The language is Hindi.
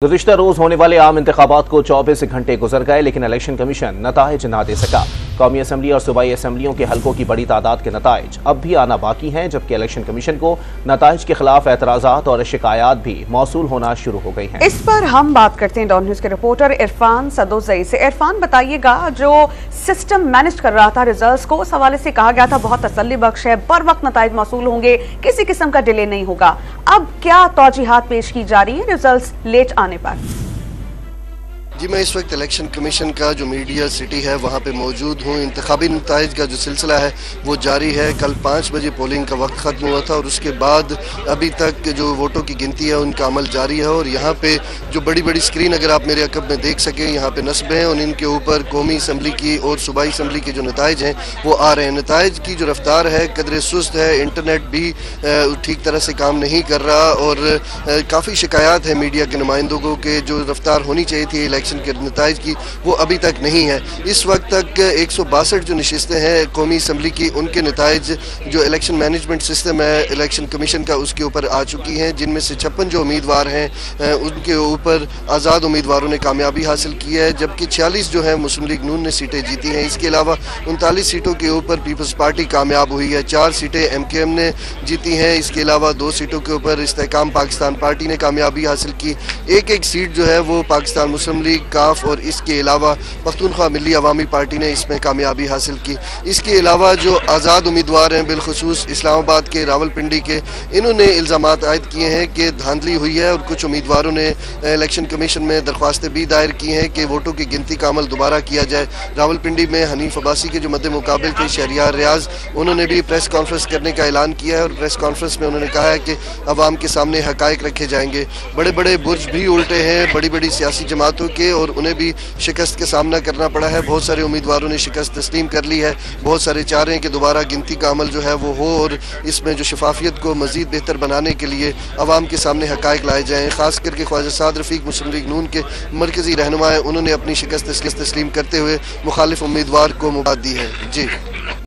गुज़िश्ता रोज होने वाले आम इंतखाबात को 24 घंटे गुजर गए, लेकिन इलेक्शन कमीशन नताइज ना दे सका। कौमी असम्बली और सूबाई असम्बलियों के हलकों की बड़ी तादाद के नताइज अब भी आना बाकी हैं, जबकि इलेक्शन कमीशन को नताइज के खिलाफ एतराज़ात और शिकायत भी मौसूल होना शुरू हो गई हैं। इस पर हम बात करते हैं डॉन न्यूज के रिपोर्टर इरफान सदोजई से। इरफान, बताइएगा, जो सिस्टम मैनेज कर रहा था रिजल्ट्स को, उस हवाले से कहा गया था बहुत तसल्ली बख्श है, बर वक्त नताइज मौसूल होंगे, किसी किस्म का डिले नहीं होगा। अब क्या तौजीहात पेश की जा रही है रिजल्ट्स लेट आने पर? जी, मैं इस वक्त इलेक्शन कमीशन का जो मीडिया सिटी है वहाँ पे मौजूद हूँ। इंतखाबी नताइज का जो सिलसिला है वो जारी है। कल 5 बजे पोलिंग का वक्त ख़त्म हुआ था और उसके बाद अभी तक जो वोटों की गिनती है उनका अमल जारी है। और यहाँ पे जो बड़ी बड़ी स्क्रीन अगर आप मेरे अकब में देख सकें, यहाँ पे नस्बें हैं और इनके ऊपर कौमी असम्बली की और सूबाई असम्बली के जो नताइज हैं वो आ रहे हैं। नताइज की जो रफ्तार है कदरे सुस्त है, इंटरनेट भी ठीक तरह से काम नहीं कर रहा और काफ़ी शिकायत है मीडिया के नुमाइंदों को कि जो रफ्तार होनी चाहिए थी इलेक्शन के नताइज की वो अभी तक नहीं है। इस वक्त तक 162 जो नशिस्तें हैं कौमी असम्बली की, उनके नताइज जो इलेक्शन मैनेजमेंट सिस्टम है इलेक्शन कमीशन का उसके ऊपर आ चुकी हैं, जिनमें से 56 जो उम्मीदवार हैं उनके ऊपर आज़ाद उम्मीदवारों ने कामयाबी हासिल की है, जबकि 46 जो है मुस्लिम लीग नून ने सीटें जीती हैं। इसके अलावा 39 सीटों के ऊपर पीपल्स पार्टी कामयाब हुई है, 4 सीटें MKM ने जीती हैं। इसके अलावा 2 सीटों के ऊपर इस्तेहकाम पाकिस्तान पार्टी ने कामयाबी हासिल की। एक सीट जो है वो पाकिस्तान मुस्लिम लीग, काफ और इसके अलावा पख्तूनख्वा मिली अवामी पार्टी ने इसमें कामयाबी हासिल की। इसके अलावा जो आज़ाद उम्मीदवार हैं बिलखुसूस इस्लामाबाद के, रावलपिंडी के, इन्होंने इल्ज़ामात आयद किए हैं कि धांधली हुई है और कुछ उम्मीदवारों ने इलेक्शन कमीशन में दरख्वास्तें भी दायर की हैं कि वोटों की गिनती का अमल दोबारा किया जाए। रावलपिंडी में हनीफ अब्बासी के जो मद्दे मुकाबिल थे शहरियार रियाज, उन्होंने भी प्रेस कॉन्फ्रेंस करने का ऐलान किया है और प्रेस कॉन्फ्रेंस में उन्होंने कहा है कि अवाम के सामने हकायक रखे जाएंगे। बड़े बड़े बुर्ज भी उल्टे हैं बड़ी बड़ी सियासी जमातों के और उन्हें भी शिकस्त का सामना करना पड़ा है। बहुत सारे उम्मीदवारों ने शिकस्त तस्लीम कर ली है, बहुत सारे चाह रहे हैं कि दोबारा गिनती का अमल जो है वो हो और इसमें जो शफाफियत को मज़ीद बेहतर बनाने के लिए अवाम के सामने हकायक लाए जाएँ। खास करके ख्वाजा साद रफ़ीक मुस्लिम लीग नून के मरकज़ी रहनुमा हैं, उन्होंने अपनी शिकस्त तस्लीम करते हुए मुखालिफ उम्मीदवार को मुबारक दी है। जी।